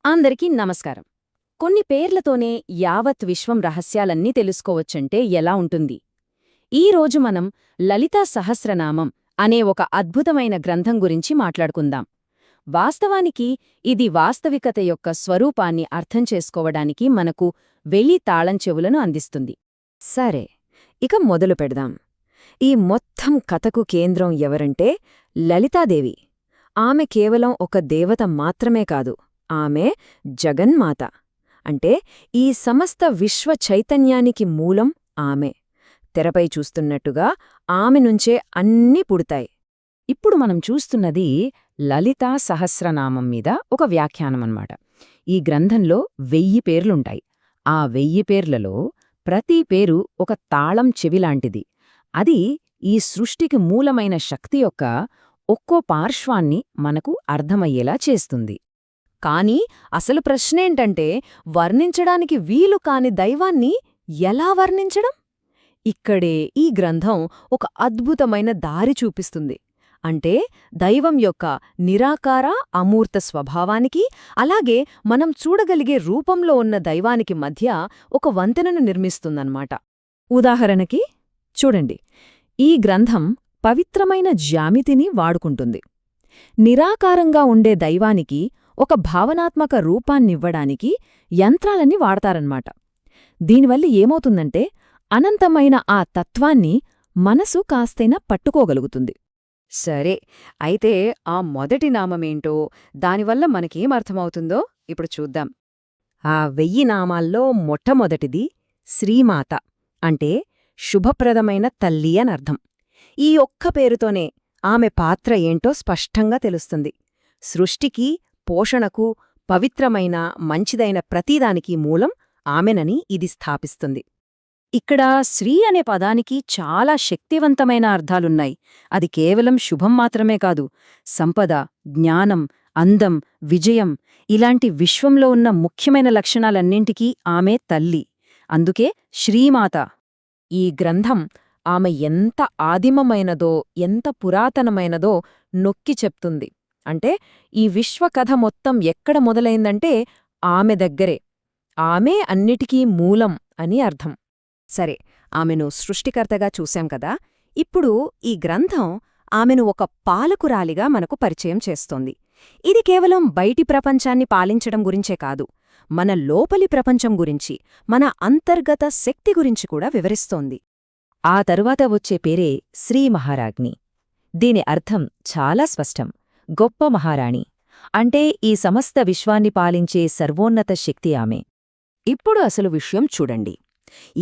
అందరికీ నమస్కారం. కొన్ని పేర్లతోనే యావత్ విశ్వం రహస్యాలన్నీ తెలుసుకోవచ్చంటే ఎలా ఉంటుంది? ఈరోజు మనం లలితా సహస్రనామం అనే ఒక అద్భుతమైన గ్రంథం గురించి మాట్లాడుకుందాం. వాస్తవానికి ఇది వాస్తవికత యొక్క స్వరూపాన్ని అర్థం చేసుకోవడానికి మనకు వెళ్లి తాళం చెవులను అందిస్తుంది. సరే, ఇక మొదలు పెడదాం. ఈ మొత్తం కథకు కేంద్రం ఎవరంటే లలితాదేవి. ఆమె కేవలం ఒక దేవత మాత్రమే కాదు, ఆమె జగన్మాత. అంటే ఈ సమస్త విశ్వ చైతన్యానికి మూలం ఆమె. తెరపై చూస్తున్నట్టుగా ఆమె నుంచే అన్నీ పుడతాయి. ఇప్పుడు మనం చూస్తున్నది లలితా సహస్రనామం మీద ఒక వ్యాఖ్యానమన్నమాట. ఈ గ్రంథంలో 1000 పేర్లుంటాయి. ఆ 1000 పేర్లలో ప్రతి పేరు ఒక తాళం చెవిలాంటిది. అది ఈ సృష్టికి మూలమైన శక్తి యొక్క ఒక్కో పార్శ్వాన్ని మనకు అర్థమయ్యేలా చేస్తుంది. కానీ అసలు ప్రశ్నేంటంటే, వర్ణించడానికి వీలు కాని దైవాన్ని ఎలా వర్ణించడం? ఇక్కడే ఈ గ్రంథం ఒక అద్భుతమైన దారి చూపిస్తుంది. అంటే దైవం యొక్క నిరాకార అమూర్త స్వభావానికి, అలాగే మనం చూడగలిగే రూపంలో ఉన్న దైవానికి మధ్య ఒక వంతెనను నిర్మిస్తుందన్నమాట. ఉదాహరణకి చూడండి, ఈ గ్రంథం పవిత్రమైన జ్యామితిని వాడుకుంటుంది. నిరాకారంగా ఉండే దైవానికి ఒక భావనాత్మక రూపాన్నివ్వడానికి యంత్రాలన్నీ వాడతారన్మాట. దీనివల్ల ఏమవుతుందంటే, అనంతమైన ఆ తత్వాన్ని మనసు కాస్తైనా పట్టుకోగలుగుతుంది. సరే, అయితే ఆ మొదటి నామమేంటో, దానివల్ల మనకేమర్థమవుతుందో ఇప్పుడు చూద్దాం. ఆ 1000 నామాల్లో మొట్టమొదటిది శ్రీమాత, అంటే శుభప్రదమైన తల్లి అనర్థం. ఈ ఒక్క పేరుతోనే ఆమె పాత్ర ఏంటో స్పష్టంగా తెలుస్తుంది. సృష్టికి, పోషణకు, పవిత్రమైన మంచిదైన ప్రతిదానికి మూలం ఆమెనని ఇది స్థాపిస్తుంది. ఇక్కడ శ్రీ అనే పదానికి చాలా శక్తివంతమైన అర్థాలున్నాయి. అది కేవలం శుభం మాత్రమే కాదు, సంపద, జ్ఞానం, అందం, విజయం ఇలాంటి విశ్వంలో ఉన్న ముఖ్యమైన లక్షణాలన్నింటికీ ఆమె తల్లి. అందుకే శ్రీమాత. ఈ గ్రంథం ఆమె ఎంత ఆదిమమైనదో, ఎంత పురాతనమైనదో నొక్కి చెప్తుంది. అంటే ఈ విశ్వకథ మొత్తం ఎక్కడ మొదలైందంటే ఆమె దగ్గరే. ఆమె అన్నిటికీ మూలం అని అర్థం. సరే, ఆమెను సృష్టికర్తగా చూశాం కదా. ఇప్పుడు ఈ గ్రంథం ఆమెను ఒక పాలకురాలిగా మనకు పరిచయం చేస్తోంది. ఇది కేవలం బయటి ప్రపంచాన్ని పాలించడం గురించే కాదు, మన లోపలి ప్రపంచం గురించి, మన అంతర్గత శక్తి గురించి కూడా వివరిస్తోంది. ఆ తరువాత వచ్చే పేరే శ్రీ మహారాజ్ఞి. దీని అర్థం చాలా స్పష్టం, గొప్ప మహారాణి. అంటే ఈ సమస్త విశ్వాన్ని పాలించే సర్వోన్నత శక్తి ఆమె. ఇప్పుడు అసలు విషయం చూడండి.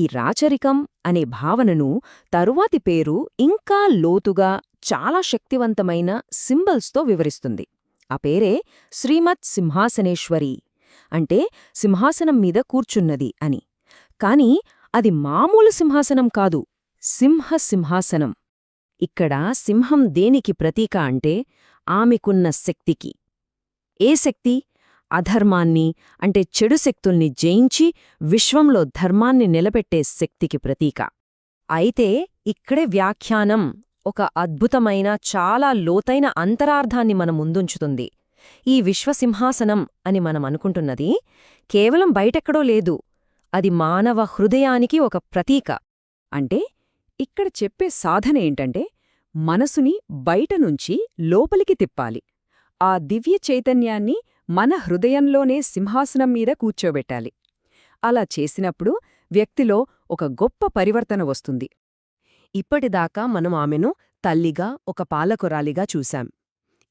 ఈ రాచరికం అనే భావనను తరువాతి పేరు ఇంకా లోతుగా, చాలా శక్తివంతమైన సింబల్స్తో వివరిస్తుంది. ఆ పేరే శ్రీమత్ సింహాసనేశ్వరి, అంటే సింహాసనం మీద కూర్చున్నది అని. కాని అది మామూలు సింహాసనం కాదు, సింహాసనం. ఇక్కడ సింహం దేనికి ప్రతీక అంటే ఆమెకున్న శక్తికి. ఏ శక్తి? అధర్మాన్ని, అంటే చెడు శక్తుల్ని జయించి విశ్వంలో ధర్మాన్ని నిలబెట్టే శక్తికి ప్రతీక. అయితే ఇక్కడే వ్యాఖ్యానం ఒక అద్భుతమైన, చాలా లోతైన అంతరార్థాన్ని మన ముందుంచుతుంది. ఈ విశ్వసింహాసనం అని మనమనుకుంటున్నది కేవలం బయటెక్కడో లేదు, అది మానవ హృదయానికి ఒక ప్రతీక. అంటే ఇక్కడ చెప్పే సాధన ఏంటంటే, మనసుని బయటనుంచి లోపలికి తిప్పాలి. ఆ దివ్య చైతన్యాన్ని మన హృదయంలోనే సింహాసనం మీద కూర్చోబెట్టాలి. అలా చేసినప్పుడు వ్యక్తిలో ఒక గొప్ప పరివర్తన వస్తుంది. ఇప్పటిదాకా మనం ఆమెను తల్లిగా, ఒక పాలకురాలిగా చూశాం.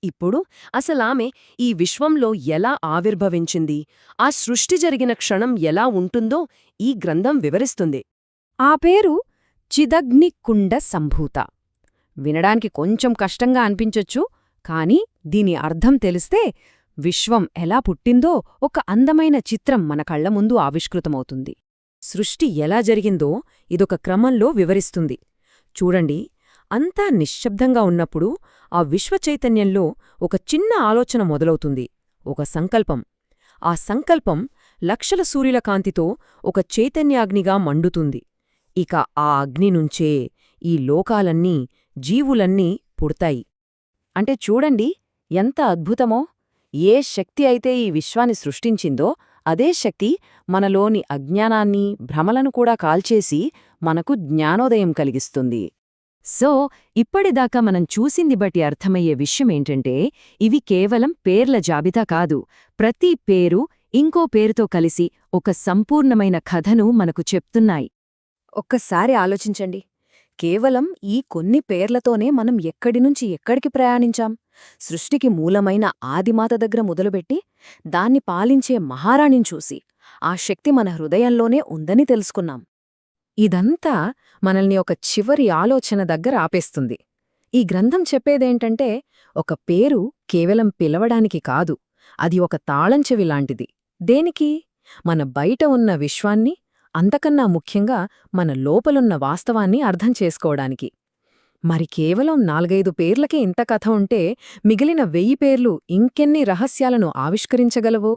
ఇప్పుడు అసలామె ఈ విశ్వంలో ఎలా ఆవిర్భవించింది, ఆ సృష్టి జరిగిన క్షణం ఎలా ఉంటుందో ఈ గ్రంథం వివరిస్తుంది. ఆ పేరు చిదగ్నికుండ సంభూత. వినడానికి కొంచెం కష్టంగా అనిపించొచ్చు, కాని దీని అర్థం తెలిస్తే విశ్వం ఎలా పుట్టిందో ఒక అందమైన చిత్రం మన కళ్ల ముందు ఆవిష్కృతమవుతుంది. సృష్టి ఎలా జరిగిందో ఇదొక క్రమంలో వివరిస్తుంది. చూడండి, అంతా నిశ్శబ్దంగా ఉన్నప్పుడు ఆ విశ్వచైతన్యంలో ఒక చిన్న ఆలోచన మొదలవుతుంది, ఒక సంకల్పం. ఆ సంకల్పం లక్షల సూర్యుల కాంతితో ఒక చైతన్యాగ్నిగా మండుతుంది. ఇక ఆ అగ్ని నుంచే ఈ లోకాలన్నీ, జీవులన్నీ పుడతాయి. అంటే చూడండి ఎంత అద్భుతమో! ఏ శక్తి అయితే ఈ విశ్వాన్ని సృష్టించిందో అదే శక్తి మనలోని అజ్ఞానాన్ని భ్రమలను కూడా కాల్చేసి మనకు జ్ఞానోదయం కలిగిస్తుంది. సో ఇప్పటిదాకా మనం చూసింది బట్టి అర్థమయ్యే విషయమేంటంటే ఇవి కేవలం పేర్ల జాబితా కాదు, ప్రతి పేరు ఇంకో పేరుతో కలిసి ఒక సంపూర్ణమైన కథను మనకు చెప్తున్నాయి. ఒక్కసారి ఆలోచించండి. కేవలం ఈ కొన్ని పేర్లతోనే మనం ఎక్కడినుంచి ఎక్కడికి ప్రయాణించాం. సృష్టికి మూలమైన ఆదిమాత దగ్గర మొదలుపెట్టి దాన్ని పాలించే మహారాణిని చూసి ఆ శక్తి మన హృదయంలోనే ఉందని తెలుసుకున్నాం. ఇదంతా మనల్ని ఒక చివరి ఆలోచన దగ్గర ఆపేస్తుంది. ఈ గ్రంథం చెప్పేదేంటంటే ఒక పేరు కేవలం పిలవడానికి కాదు, అది ఒక తాళంచెవి లాంటిది. దేనికి? మన బయట ఉన్న విశ్వాన్ని, అంతకన్నా ముఖ్యంగా మన లోపలున్న వాస్తవాన్ని అర్థం చేసుకోవడానికి. మరి కేవలం 4-5 పేర్లకే ఇంత కథ ఉంటే మిగిలిన 1000 పేర్లు ఇంకెన్ని రహస్యాలను ఆవిష్కరించగలవో?